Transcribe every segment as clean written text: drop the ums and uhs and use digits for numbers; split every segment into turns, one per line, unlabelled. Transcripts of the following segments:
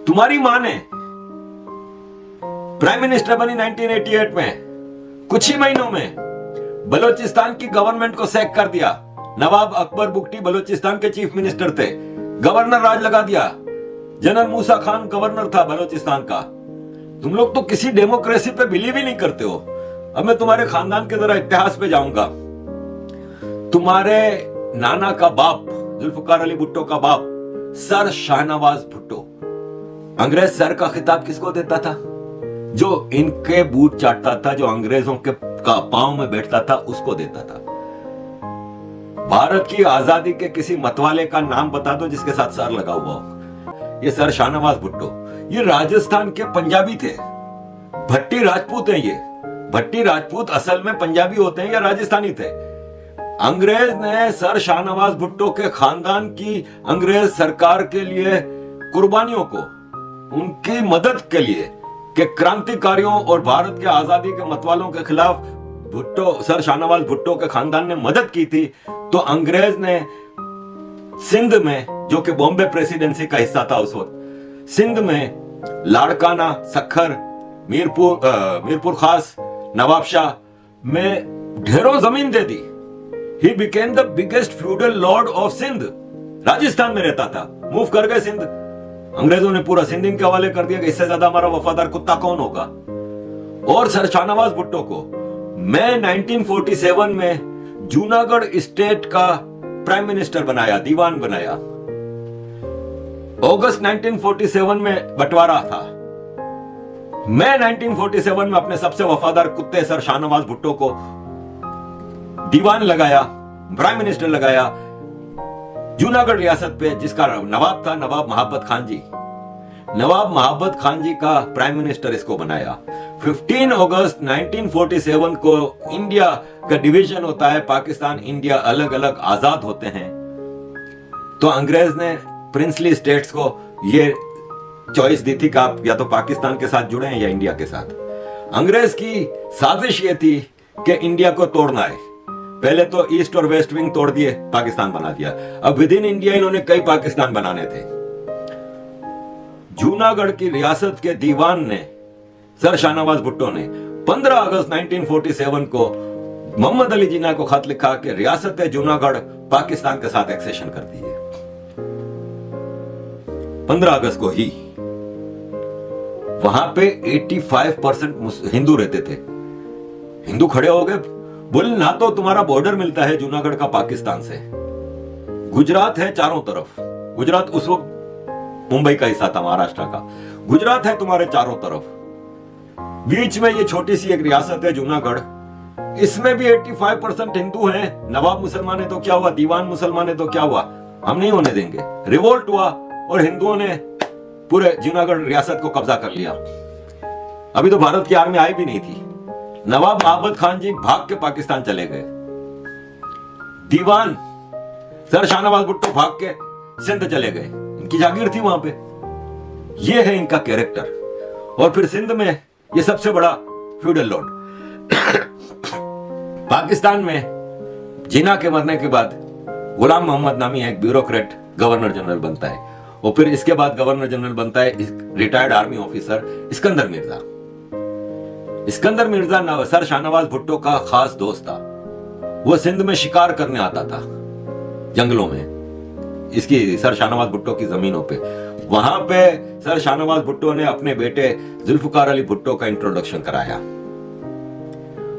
तुम्हारी मां ने प्राइम मिनिस्टर बनी 1988 में, कुछ ही महीनों में बलूचिस्तान की गवर्नमेंट को सैक कर दिया। नवाब अकबर बुगटी बलूचिस्तान के चीफ मिनिस्टर थे, गवर्नर राज लगा दिया। जनरल मूसा खान गवर्नर था बलूचिस्तान का। तुम लोग तो किसी डेमोक्रेसी पे बिलीव ही नहीं करते हो। अब मैं तुम्हारे खानदान के जरा इतिहास पे जाऊंगा। तुम्हारे नाना का बाप जुल्फकार अली भुट्टो का बाप सर शाहनवाज भुट्टो, अंग्रेज सर का खिताब किसको देता था? जो इनके बूट चाटता था, जो अंग्रेजों के पांव में बैठता था, उसको देता था। भारत की आजादी के किसी मतवाले का नाम बता दो जिसके साथ सर लगा हुआ हो। ये सर शाहनवाज भुट्टो, ये राजस्थान के पंजाबी थे, भट्टी राजपूत हैं। ये भट्टी राजपूत असल में पंजाबी होते हैं या राजस्थानी थे। अंग्रेज ने सर शाहनवाज भुट्टो के खानदान की अंग्रेज सरकार के लिए कुर्बानियों को, उनकी मदद के लिए कि क्रांतिकारियों और भारत के आजादी के मतवालों के खिलाफ भुट्टो, सर शाहनवाज भुट्टो के खानदान ने मदद की थी। तो अंग्रेज ने सिंध में, जो कि बॉम्बे प्रेसिडेंसी का हिस्सा था उस वक्त, सिंध में लाड़काना, सखर, मीरपुर खास, नवाबशाह में ढेरों जमीन दे दी। He became the biggest feudal lord of Sindh. Rajasthan में रहता था, मूव कर गए सिंध। अंग्रेजों ने पूरा सिंध इनके हवाले कर दिया कि इससे ज्यादा हमारा वफादार कुत्ता कौन होगा। और सर शाहनवाज भुट्टो को मैं 1947 में जूनागढ़ स्टेट का प्राइम मिनिस्टर बनाया, दीवान बनाया। अगस्त 1947 में बंटवारा था। मैं 1947 में अपने सबसे वफादार कुत्ते सर शाहनवाज भुट्टो को दीवान लगाया, प्राइम मिनिस्टर लगाया जूनागढ़ रियासत पे, जिसका नवाब था नवाब महाबत खान जी। नवाब महाबत खान जी का प्राइम मिनिस्टर इसको बनाया। 15 अगस्त 1947 को इंडिया का डिवीजन होता है, पाकिस्तान इंडिया अलग अलग आजाद होते हैं। तो अंग्रेज ने प्रिंसली स्टेट्स को ये चॉइस दी थी कि आप या तो पाकिस्तान के साथ जुड़े हैं या इंडिया के साथ। अंग्रेज की साजिश ये थी कि इंडिया को तोड़ना है। पहले तो ईस्ट और वेस्ट विंग तोड़ दिए, पाकिस्तान बना दिया। अब विद इन इंडिया इन्होंने कई पाकिस्तान बनाने थे। जूनागढ़ की रियासत के दीवान ने, सर शाहनवाज भुट्टो ने 15 अगस्त 1947 को मोहम्मद अली जिन्ना को खत लिखा कि रियासत जूनागढ़ पाकिस्तान के साथ एक्सेशन कर दी है। 15 अगस्त को ही वहां पे 85% हिंदू रहते थे। हिंदू खड़े हो गए, बोले ना तो तुम्हारा बॉर्डर मिलता है जूनागढ़ का पाकिस्तान से, गुजरात है चारों तरफ। गुजरात उस वक्त मुंबई का हिस्सा था, महाराष्ट्र का। गुजरात है तुम्हारे चारों तरफ, बीच में ये छोटी सी एक रियासत है जूनागढ़, इसमें भी 85% हिंदू हैं। नवाब मुसलमान है तो क्या हुआ, दीवान मुसलमान है तो क्या हुआ, हम नहीं होने देंगे। रिवोल्ट हुआ और हिंदुओं ने पूरे जूनागढ़ रियासत को कब्जा कर लिया। अभी तो भारत की आर्मी आई भी नहीं थी। नवाब महाबत खान जी भाग के पाकिस्तान चले गए। दीवान सर शाहनवाज भुट्टो भाग के सिंध चले गए, इनकी जागीर थी वहां पे। ये है इनका कैरेक्टर। और फिर सिंध में ये सबसे बड़ा फ्यूडल लॉर्ड। पाकिस्तान में जिन्ना के मरने के बाद गुलाम मोहम्मद नामी एक ब्यूरोक्रेट गवर्नर जनरल बनता है, और फिर इसके बाद गवर्नर जनरल बनता है retired army officer Iskander Mirza. Iskander Mirza sir Shahnawaz Bhutto का खास दोस्त था। वो सिंध में शिकार करने आता था जंगलों में, इसकी सर शाहनवाज भुट्टो की जमीनों पे। वहां पे सर शाहनवाज भुट्टो ने अपने बेटे जुल्फकार अली भुट्टो का इंट्रोडक्शन कराया।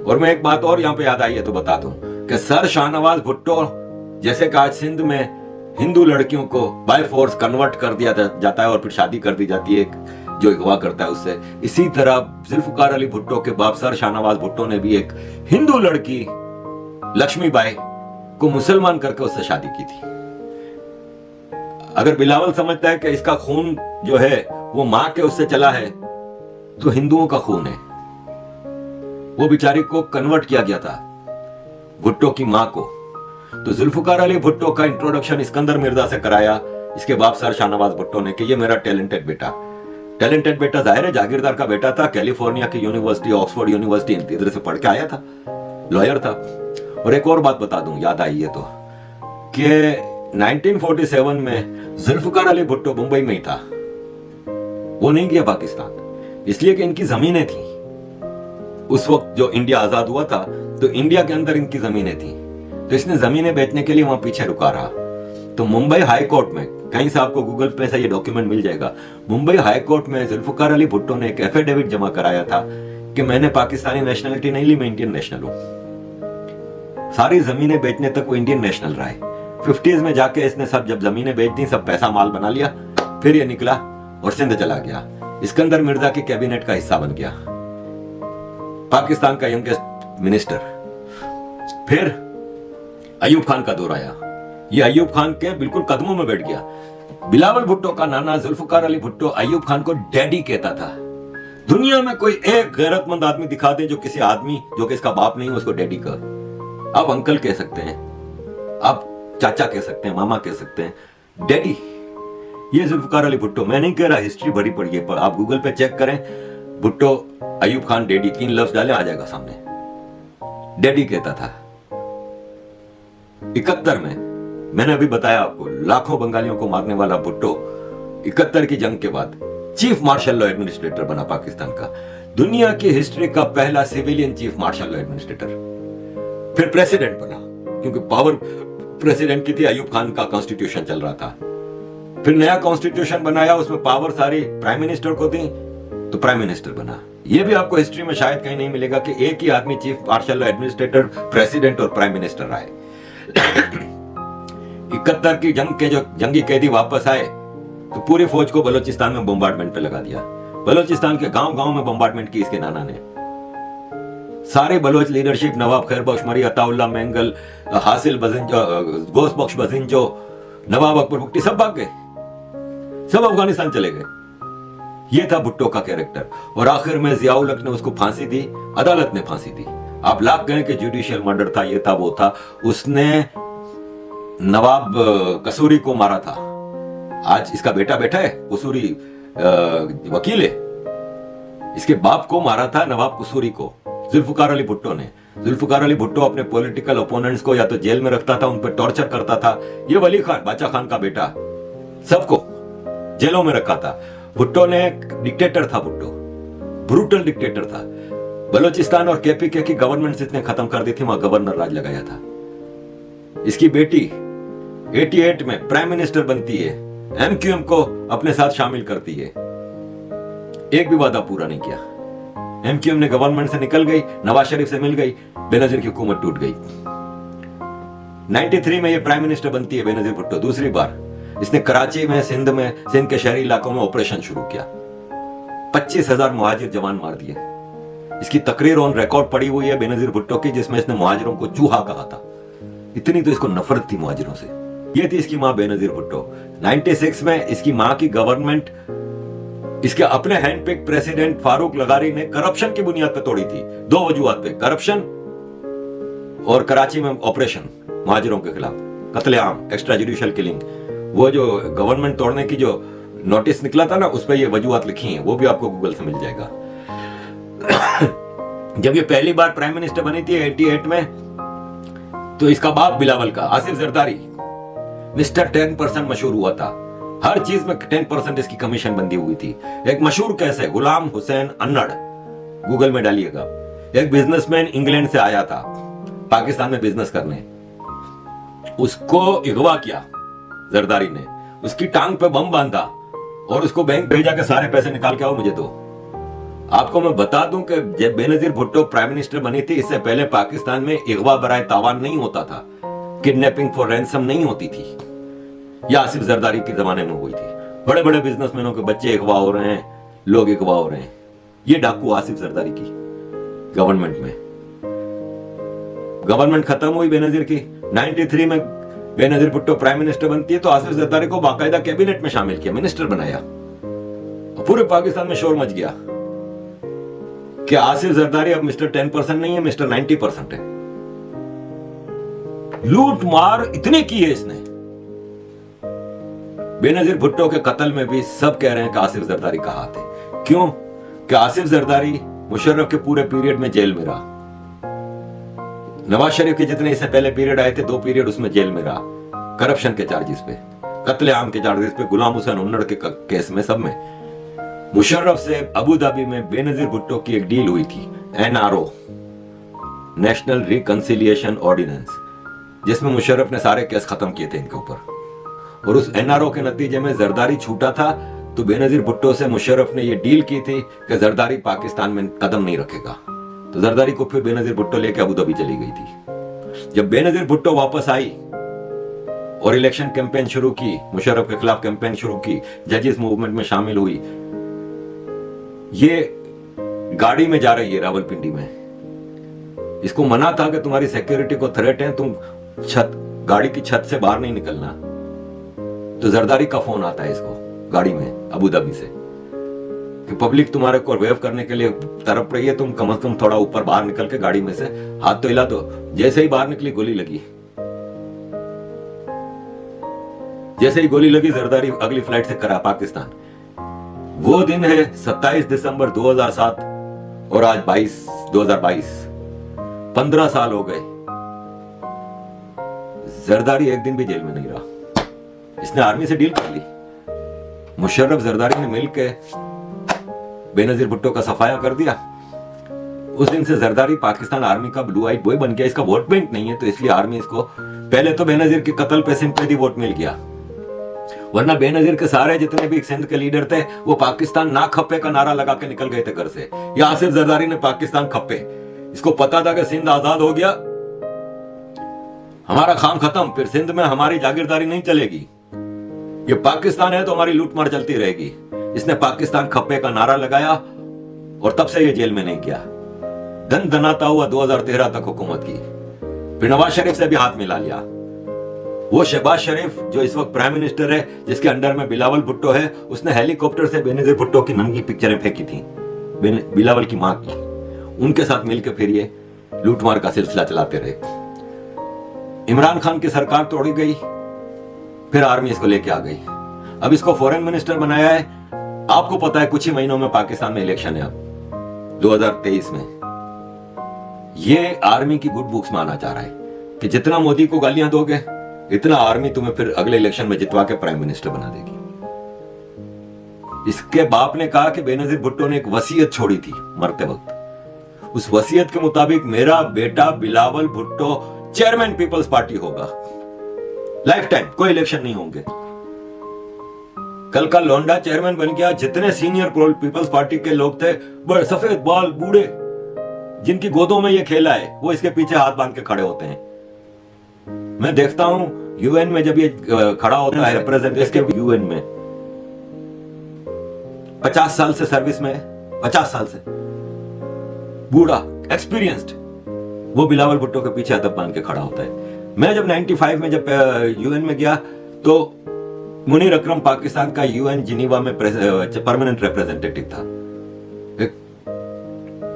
और मैं एक बात और यहां पे याद आई है तो बता दूं कि सर शाहनवाज भुट्टो, जैसे कि आज सिंध में हिंदू लड़कियों को बाय फोर्स कन्वर्ट कर दिया जाता है और फिर शादी कर दी जाती है जो अगवा करता है उससे, इसी तरह जुल्फकार अली भुट्टो के बाप सर शाहनवाज भुट्टो ने भी एक हिंदू लड़की लक्ष्मीबाई को मुसलमान करके उससे शादी की थी। अगर बिलावल समझता है कि इसका खून जो है वो मां के उससे चला है, तो हिंदुओं का खून है। वो बेचारी को कन्वर्ट किया गया था भुट्टो की मां को। तो जुल्फकार अली भुट्टो का इंट्रोडक्शन इस्कंदर मिर्जा से कराया इसके बाप सर शाहनवाज भुट्टो ने कि ये मेरा टैलेंटेड बेटा जाहिर है जागीरदार का बेटा था, कैलिफोर्निया की यूनिवर्सिटी, ऑक्सफोर्ड यूनिवर्सिटी इधर से पढ़ के आया था, लॉयर था। और एक और बात बता दूं, याद आई है तो, कि 1947 में जुल्फकार अली भुट्टो मुंबई में ही था। वो नहीं किया पाकिस्तान, इसलिए कि इनकी जमीनें थी। उस वक्त जो इंडिया आजाद हुआ था तो इंडिया के अंदर इनकी जमीनें थी, तो इसने जमीनें बेचने के लिए वहां पीछे रुका रहा। तो मुंबई हाई कोर्ट में, कहीं से आपको गूगल पे से ये डॉक्यूमेंट मिल जाएगा, मुंबई हाई कोर्ट में जुल्फिकार अली भुट्टो ने एक एफिडेविट जमा कराया था कि मैंने पाकिस्तानी नेशनलिटी नहीं ली, मैं इंडियन नेशनल हूं। सारी जमीनें बेचने तक वो इंडियन नेशनल रहा है। 50s में जाके इसने सब जब जमीनें बेच दी, सब पैसा माल बना लिया, फिर ये निकला और सिंध चला गया, इस्कंदर मिर्जा की कैबिनेट का हिस्सा बन गया, पाकिस्तान का यंगेस्ट मिनिस्टर। फिर अयूब खान का दौर आया, ये अयूब खान के बिल्कुल कदमों में बैठ गया। बिलावल भुट्टो का नाना जुल्फिकार अली भुट्टो अयूब खान को डैडी कहता था। दुनिया में कोई एक गैरतमंद आदमी दिखा दे जो किसी आदमी जो कि इसका बाप नहीं, उसको डैडी कह। आप अंकल कह सकते हैं, आप चाचा कह सकते हैं, मामा कह सकते हैं, डैडी। ये जुल्फिकार अली भुट्टो, मैं नहीं कह रहा, हिस्ट्री भरी पड़ी है, पर आप गूगल पे चेक करें, भुट्टो अयूब खान डैडी, 3 लफ्ज डाले आ जाएगा सामने। डैडी कहता था। 71 में मैंने अभी बताया आपको, लाखों बंगालियों को मारने वाला भुट्टो 71 की जंग के बाद चीफ मार्शल लॉ एडमिनिस्ट्रेटर बना पाकिस्तान का, दुनिया की हिस्ट्री का पहला civilian chief marshal law administrator. फिर प्रेसिडेंट बना, क्योंकि पावर प्रेसिडेंट की थी, अयूब खान का कॉन्स्टिट्यूशन चल रहा था। फिर नया कॉन्स्टिट्यूशन बनाया, उसमें पावर सारी प्राइम मिनिस्टर को दी, तो प्राइम मिनिस्टर बना। यह भी आपको हिस्ट्री में शायद कहीं नहीं मिलेगा कि एक ही आदमी chief marshal law administrator, president और प्राइम मिनिस्टर रहा है। 71 की जंग के जो जंगी कैदी वापस आए तो पूरी फौज को बलोचिस्तान में बम्बार्डमेंट पे लगा दिया। बलोचिस्तान के गांव गांव में बम्बार्डमेंट की इसके नाना ने। सारे बलोच लीडरशिप, नवाब खैर बख्श मरी, अताउल्ला मेंगल, हासिल बजिंजो, गोस बख्श बजिंजो, नवाब अकबर बुगटी, सब भाग गए, सब अफगानिस्तान चले गए। ये था भुट्टो का कैरेक्टर। और आखिर में जियाउल हक ने उसको फांसी दी, अदालत ने फांसी दी। आप लाख गए कि जुडिशियल मर्डर था, ये था वो था। उसने नवाब कसूरी को मारा था। आज इसका बेटा बैठा है, कसूरी वकील है, इसके बाप को मारा था नवाब कसूरी को, जुल्फिकार अली भुट्टो ने। जुल्फिकार अली भुट्टो अपने पॉलिटिकल ओपोनेंट्स को या तो जेल में रखता था, उन पर टॉर्चर करता था। ये वली खान, बादशाह खान का बेटा, सबको जेलों में रखा था। भुट्टो ने डिक्टेटर था, भुट्टो ब्रूटल डिक्टेटर था। बलोचिस्तान और केपीके की गवर्नमेंट इसने खत्म कर दी थी, वहां गवर्नर राज लगाया था। इसकी बेटी 88 में प्राइम मिनिस्टर बनती है, एमक्यूएम को अपने साथ शामिल करती है। एक भी वादा पूरा नहीं किया। एमक्यूएम ने गवर्नमेंट से निकल गई, नवाज शरीफ से मिल गई, बेनजीर की हुकूमत टूट गई। 93 में ये प्राइम मिनिस्टर बनती है बेनजीर भुट्टो, दूसरी बार। इसने कराची में, सिंध के शहरी इलाकों में ऑपरेशन शुरू किया। 25,000 मुहाजिर जवान मार दिए। इसकी तकरीर ऑन रिकॉर्ड पड़ी हुई है बेनजीर भुट्टो की, जिसमें इसने मुहाजिरों को चूहा कहा था। इतनी तो इसको नफरत थी मुहाजिरों से। ये थी इसकी मां बेनजीर भुट्टो। 96 में इसकी मां की गवर्नमेंट इसके अपने हैंडपिक प्रेसिडेंट फारूक लगारी ने करप्शन की बुनियाद पर तोड़ी थी। 2 वजूहात पे, करप्शन और कराची में ऑपरेशन मुहाजिरों के खिलाफ, कत्लेआम, एक्स्ट्रा जुडिशियल किलिंग। वो जो गवर्नमेंट तोड़ने की जो नोटिस निकला था ना, उस पर ये वजूहात लिखी हैं, वो भी आपको गूगल से मिल जाएगा। जब ये पहली बार प्राइम मिनिस्टर बनी थी 88 में, तो इसका बाप बिलावल का, आसिफ जरदारी, मिस्टर 10% मशहूर हुआ था। हर चीज में 10% इसकी कमीशन बंदी हुई थी। एक मशहूर केस है, गुलाम हुसैन अन्नड़, गूगल में डालिएगा। एक बिजनेसमैन इंग्लैंड से आया था पाकिस्तान में बिजनेस करने, उसको अगवा किया जरदारी ने, उसकी टांग पे बम बांधा और उसको बैंक भेजा के सारे पैसे निकाल के आओ मुझे दो। आपको मैं बता दूं कि जब बेनजीर भुट्टो प्राइम मिनिस्टर बनी थी, इससे पहले पाकिस्तान में अगवा बराए तावान नहीं होता था, किडनैपिंग फॉर रैंसम नहीं होती थी। यह आसिफ जरदारी के जमाने में हुई थी। बड़े बड़े बिजनेसमैनों के बच्चे अगवा हो रहे हैं, लोग अगवा हो रहे हैं। ये डाकू आसिफ जरदारी की गवर्नमेंट में। गवर्नमेंट खत्म हुई बेनजीर की, 93 में बेनजीर भुट्टो प्राइम मिनिस्टर बनती है, तो आसिफ जरदारी को बाकायदा कैबिनेट में शामिल किया, मिनिस्टर बनाया। पूरे पाकिस्तान में शोर मच गया कि आसिफ जरदारी अब मिस्टर 10% नहीं है, मिस्टर 90% है। लूट मार इतने की है इसने। बेनजीर भुट्टो के कत्ल में भी सब कह रहे हैं कि आसिफ जरदारी का हाथ है। क्यों? कि आसिफ जरदारी मुशर्रफ के पूरे पीरियड में जेल में रहा। नवाज शरीफ के जितने इससे पहले पीरियड आए थे, 2 पीरियड उसमें जेल में रहा, करप्शन के चार्जेस पे, कत्लेआम के चार्जेस पे, गुलाम हुसैन उन्नड़ के केस में, सब में। मुशर्रफ से अबू धाबी में बेनजीर भुट्टो की एक डील हुई थी, एनआरओ, नेशनल रिकंसिलिएशन ऑर्डिनेंस, जिसमें मुशर्रफ ने सारे केस खत्म किए थे इनके ऊपर। और उस एनआरओ के नतीजे में जरदारी छूटा था, तो बेनजीर भुट्टो से मुशर्रफ ने यह डील की थी कि जरदारी पाकिस्तान में कदम नहीं रखेगा। तो जरदारी को फिर बेनजीर भुट्टो लेके अबू धाबी चली गई थी। जब बेनजीर भुट्टो वापस आई और इलेक्शन कैंपेन शुरू की, मुशर्रफ के खिलाफ कैंपेन शुरू की, जजेस मूवमेंट में शामिल हुई, ये गाड़ी में जा रही है रावलपिंडी में। इसको मना था कि तुम्हारी सिक्योरिटी को थ्रेट है, तुम गाड़ी की छत से बाहर नहीं निकलना। तो जरदारी का फोन आता है इसको गाड़ी में अबू धाबी से कि पब्लिक तुम्हारे को वेव करने के लिए तरफ रही है, तुम कम से कम थोड़ा ऊपर बाहर निकल के गाड़ी में से हाथ तो हिला दो। जैसे ही बाहर निकली गोली लगी, जैसे ही गोली लगी जरदारी अगली फ्लाइट से करा पाकिस्तान। वो दिन है 27 दिसंबर 2007 और आज 2022, 15 साल हो गए। जरदारी एक दिन भी जेल में नहीं रहा। इसने आर्मी से डील कर ली। मुशर्रफ जरदारी ने मिलकर बेनजीर भुट्टो का सफाया कर दिया। उस दिन से जरदारी पाकिस्तान आर्मी का ब्लू आइट बॉय बन गया। इसका वोट बैंक नहीं है, तो इसलिए आर्मी इसको, पहले तो बेनजीर के कत्ल पे सिंपैथी वोट मिल गया, वरना बेनजीर के सारे जितने भी सिंध के लीडर थे वो पाकिस्तान ना खप्पे का नारा लगा के निकल गए थे घर से। या आसिफ जरदारी ने पाकिस्तान खप्पे, इसको पता था कि सिंध आजाद हो गया, हमारा काम खत्म, फिर सिंध में हमारी जागीरदारी नहीं चलेगी, ये पाकिस्तान है तो हमारी लूटमार चलती रहेगी। इसने पाकिस्तान खप्पे का नारा लगाया और तब से ये जेल में नहीं गया। दन दनाता हुआ 2013 तक हुकूमत की, फिर नवाज शरीफ से भी हाथ मिला लिया। वो शहबाज शरीफ जो इस वक्त प्राइम मिनिस्टर है, जिसके अंडर में बिलावल भुट्टो है, उसने हेलीकॉप्टर से बेनजीर भुट्टो की नंगी पिक्चरें फेंकी थी, बिलावल की मां की। उनके साथ मिलकर फिर ये लूटमार का सिलसिला चलाते रहे। इमरान खान की सरकार तोड़ी गई, फिर आर्मी इसको लेके आ गई। अब इसको फॉरेन मिनिस्टर बनाया है। आपको पता है कुछ ही महीनों में पाकिस्तान में इलेक्शन है, अब 2023 में। ये आर्मी की गुड बुक्स माना जा रहा है कि जितना मोदी को गालियां दोगे इतना आर्मी तुम्हें फिर अगले इलेक्शन में जितवा के प्राइम मिनिस्टर बना देगी। इसके बाप ने कहा कि बेनजीर भुट्टो ने एक वसीयत छोड़ी थी मरते वक्त। उस वसीयत के मुताबिक मेरा बेटा बिलावल भुट्टो चेयरमैन पीपल्स पार्टी होगा, लाइफ टाइम, कोई इलेक्शन नहीं होंगे। कल का लौंडा चेयरमैन बन गया। जितने सीनियर पीपल्स पार्टी के लोग थे, बड़े सफेद बाल बूढ़े, जिनकी गोदों में ये खेला है, वो इसके पीछे हाथ बांध के खड़े होते हैं। मैं देखता हूं यूएन में जब ये खड़ा होता है रिप्रेजेंटेटिव के, यूएन में 50 साल से सर्विस में, 50 साल से बूढ़ा एक्सपीरियंस्ड, वो बिलावल भुट्टो के पीछे अदब बांध के खड़ा होता है। मैं जब 95 में जब यूएन में गया तो मुनीर अकरम पाकिस्तान का यूएन जिनीवा में परमानेंट रिप्रेजेंटेटिव था, एक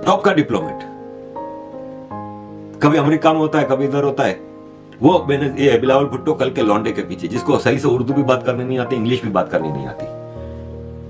टॉप का डिप्लोमेट। कभी अमेरिका में होता है, कभी इधर होता है। वो बिलावल भुट्टो कल के लौंडे के पीछे, जिसको सही से उर्दू भी बात करनी नहीं आती, इंग्लिश भी बात करनी नहीं आती,